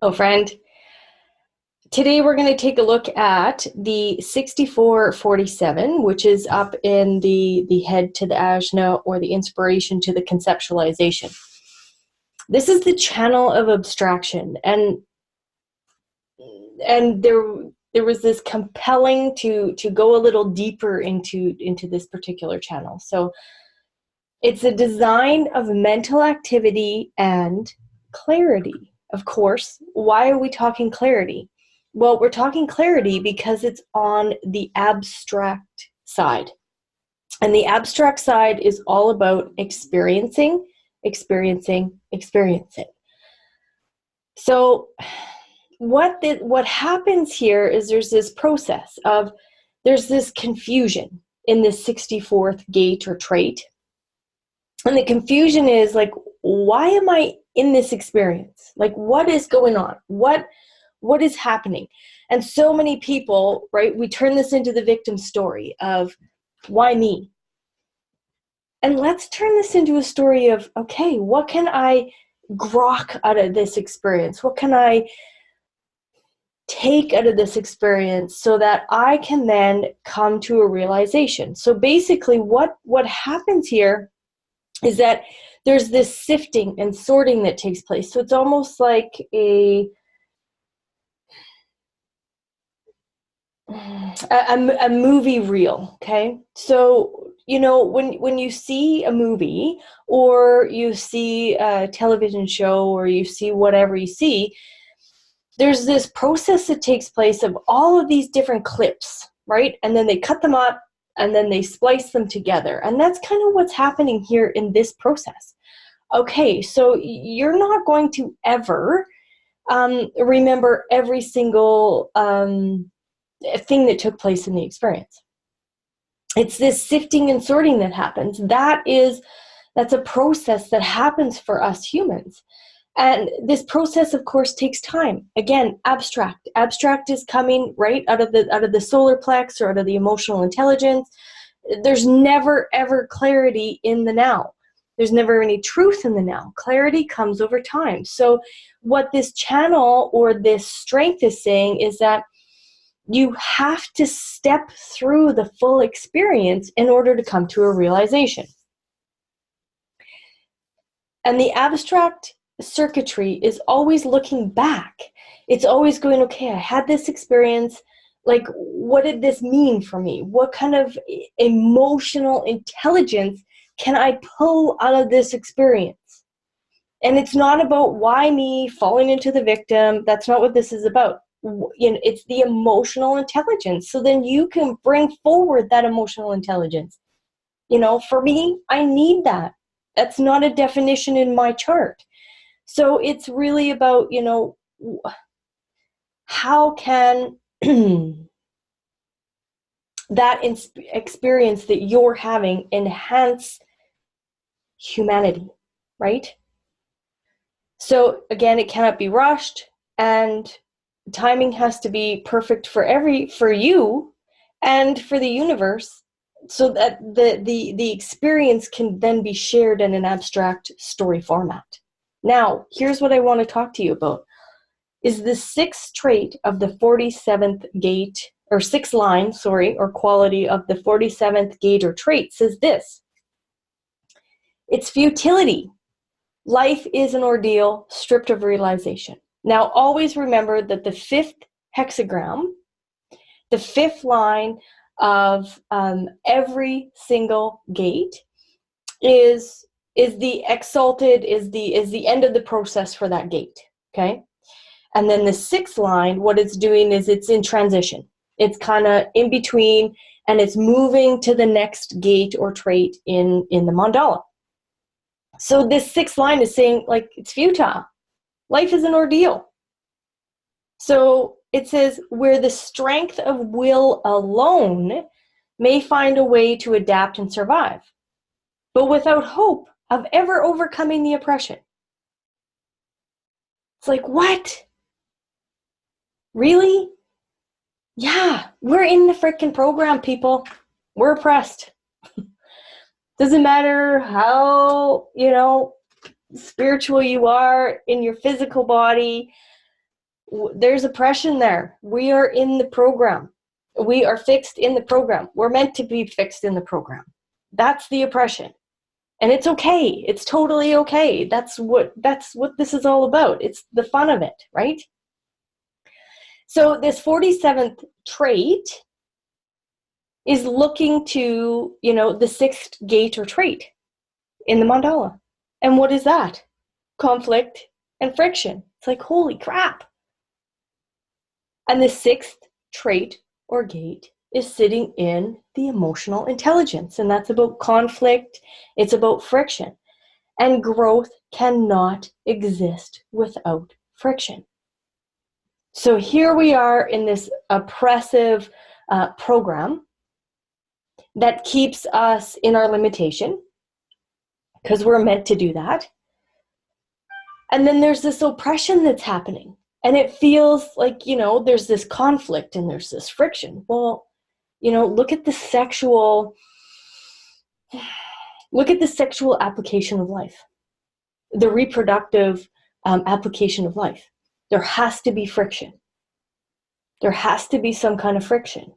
Oh, friend, today we're going to take a look at the 6447, which is up in the head to the Ajna, or the inspiration to the conceptualization. This is the channel of abstraction, and there was this compelling to go a little deeper into this particular channel. So it's a design of mental activity and clarity. Of course, why are we talking clarity? Well, we're talking clarity because it's on the abstract side. And the abstract side is all about experiencing, experiencing, experiencing. So what happens here is there's this process of, there's this confusion in this 64th gate or trait. And the confusion is like, why am I in this experience? Like, what is going on? What is happening? And so many people, right, we turn this into the victim story of, why me? And let's turn this into a story of, okay, what can I grok out of this experience? What can I take out of this experience so that I can then come to a realization? So basically what happens here is that there's this sifting and sorting that takes place. So it's almost like a movie reel, okay? So, you know, when you see a movie, or you see a television show, or you see whatever you see, there's this process that takes place of all of these different clips, right? And then they cut them up, and then they splice them together. And that's kind of what's happening here in this process. Okay, so you're not going to ever remember every single thing that took place in the experience. It's this sifting and sorting that happens. That's a process that happens for us humans. And this process, of course, takes time. Again, abstract. Abstract is coming right out of the solar plex, or out of the emotional intelligence. There's never, ever clarity in the now. There's never any truth in the now. Clarity comes over time. So what this channel or this strength is saying is that you have to step through the full experience in order to come to a realization. And the abstract circuitry is always looking back. It's always going, okay, I had this experience. Like, what did this mean for me? What kind of emotional intelligence can I pull out of this experience? And it's not about why me, falling into the victim. That's not what this is about. You know, it's the emotional intelligence. So then you can bring forward that emotional intelligence. You know, for me, I need that. That's not a definition in my chart. So it's really about, you know, how can that experience that you're having enhance humanity, right? So again, it cannot be rushed, and timing has to be perfect for you and for the universe, so that the experience can then be shared in an abstract story format. Now, here's what I want to talk to you about, is the sixth trait of the 47th gate, or sixth line, sorry, or quality of the 47th gate or trait says this: it's futility. Life is an ordeal stripped of realization. Now, always remember that the fifth hexagram, the fifth line of every single gate, is the exalted, is the end of the process for that gate. Okay, and then the sixth line, what it's doing is it's in transition. It's kind of in between, and it's moving to the next gate or trait in the mandala. So this sixth line is saying, like, it's futile. Life is an ordeal. So it says, where the strength of will alone may find a way to adapt and survive, but without hope of ever overcoming the oppression. It's like, what? Really? Yeah, we're in the frickin' program, people. We're oppressed. Doesn't matter how, you know, spiritual you are in your physical body. There's oppression there. We are in the program. We are fixed in the program. We're meant to be fixed in the program. That's the oppression. And it's okay. It's totally okay. That's what this is all about. It's the fun of it, right? So this 47th trait is looking to, the 6th gate or trait in the mandala. And what is that? Conflict and friction. It's like, holy crap. And the 6th trait or gate is sitting in the emotional intelligence. And that's about conflict. It's about friction. And growth cannot exist without friction. So here we are in this oppressive program that keeps us in our limitation, because we're meant to do that. And then there's this oppression that's happening. And it feels like, there's this conflict and there's this friction. Well, look at the sexual application of life, the reproductive application of life. There has to be friction. There has to be some kind of friction.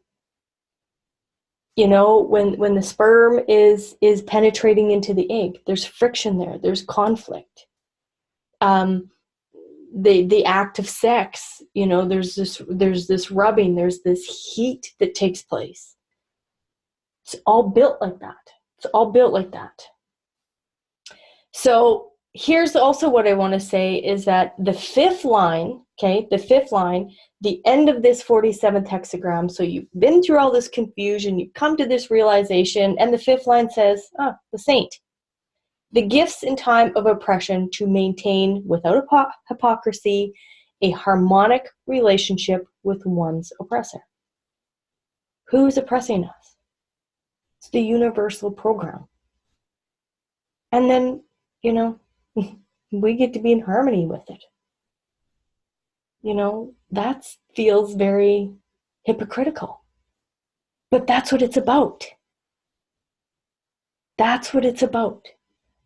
When the sperm is penetrating into the egg, there's friction there. There's conflict. The act of sex, there's this rubbing, there's this heat that takes place. It's all built like that. So here's also what I want to say is that the 5th line, the end of this 47th hexagram, so you've been through all this confusion, you've come to this realization, and the 5th line says, the saint. The gifts in time of oppression to maintain, without hypocrisy, a harmonic relationship with one's oppressor. Who's oppressing us? It's the universal program. And then, we get to be in harmony with it. That feels very hypocritical. But that's what it's about. That's what it's about.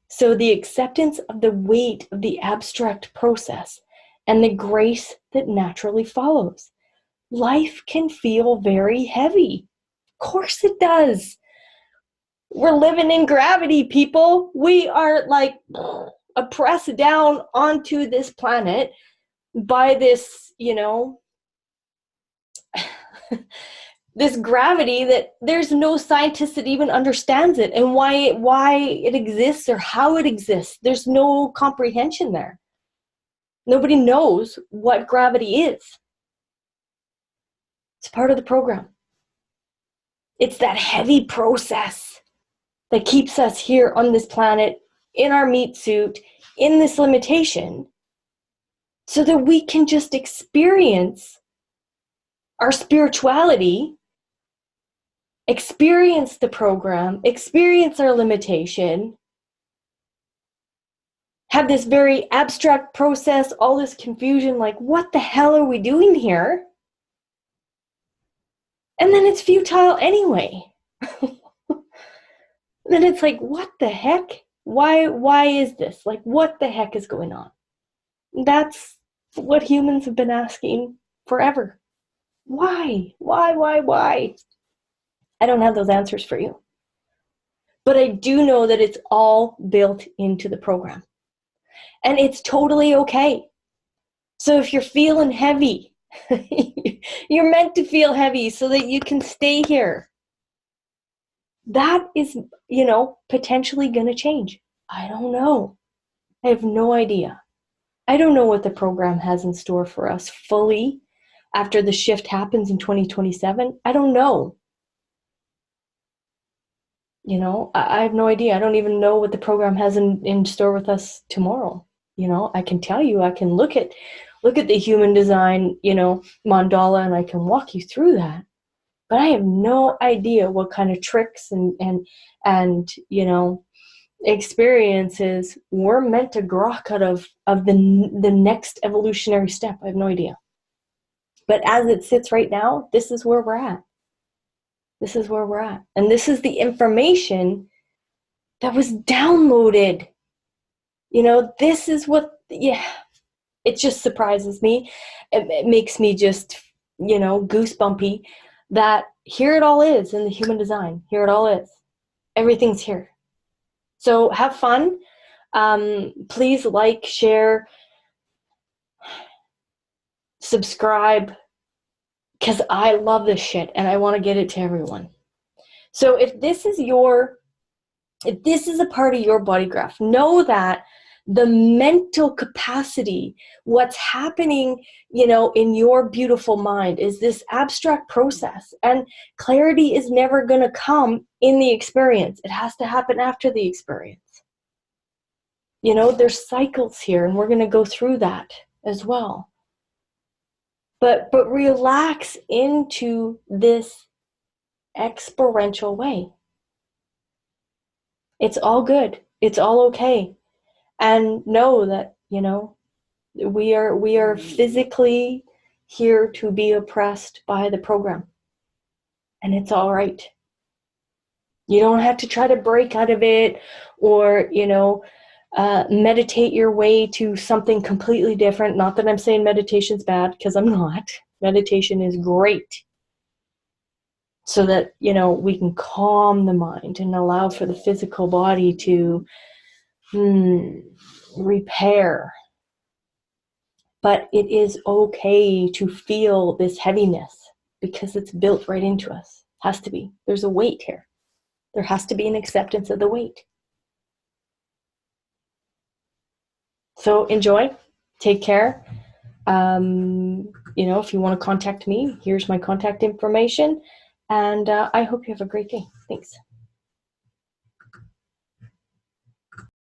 So the acceptance of the weight of the abstract process and the grace that naturally follows. Life can feel very heavy. Of course it does. We're living in gravity, people. We are like oppressed down onto this planet by this, this gravity that there's no scientist that even understands it and why it exists or how it exists. There's no comprehension there. Nobody knows what gravity is. It's part of the program. It's that heavy process that keeps us here on this planet, in our meat suit, in this limitation, so that we can just experience our spirituality, experience the program, experience our limitation, have this very abstract process, all this confusion, like, what the hell are we doing here? And then it's futile anyway. Then it's like, what the heck? Why is this? Like, what the heck is going on? That's what humans have been asking forever. Why? I don't have those answers for you. But I do know that it's all built into the program. And it's totally okay. So if you're feeling heavy, you're meant to feel heavy so that you can stay here. That is, potentially going to change. I don't know. I have no idea. I don't know what the program has in store for us fully after the shift happens in 2027. I don't know. I have no idea. I don't even know what the program has in store with us tomorrow. I can tell you, I can look at the human design, mandala, and I can walk you through that. But I have no idea what kind of tricks and experiences we're meant to grok out of the next evolutionary step. I have no idea. But as it sits right now, this is where we're at. This is where we're at. And this is the information that was downloaded. This is what, It just surprises me. It makes me just, goosebumpy that here it all is in the human design. Here it all is. Everything's here. So have fun. Please like, share, subscribe, because I love this shit and I want to get it to everyone. So if this is a part of your body graph, know that the mental capacity, what's happening, in your beautiful mind is this abstract process, and clarity is never going to come in the experience. It has to happen after the experience. There's cycles here, and we're going to go through that as well. But relax into this experiential way. It's all good. It's all okay. And know that, we are physically here to be oppressed by the program. And it's all right. You don't have to try to break out of it or, meditate your way to something completely different. Not that I'm saying meditation's bad, because I'm not. Meditation is great. So that, we can calm the mind and allow for the physical body to repair. But it is okay to feel this heaviness because it's built right into us. Has to be. There's a weight here. There has to be an acceptance of the weight. So enjoy. Take care. If you want to contact me, here's my contact information. And I hope you have a great day. Thanks.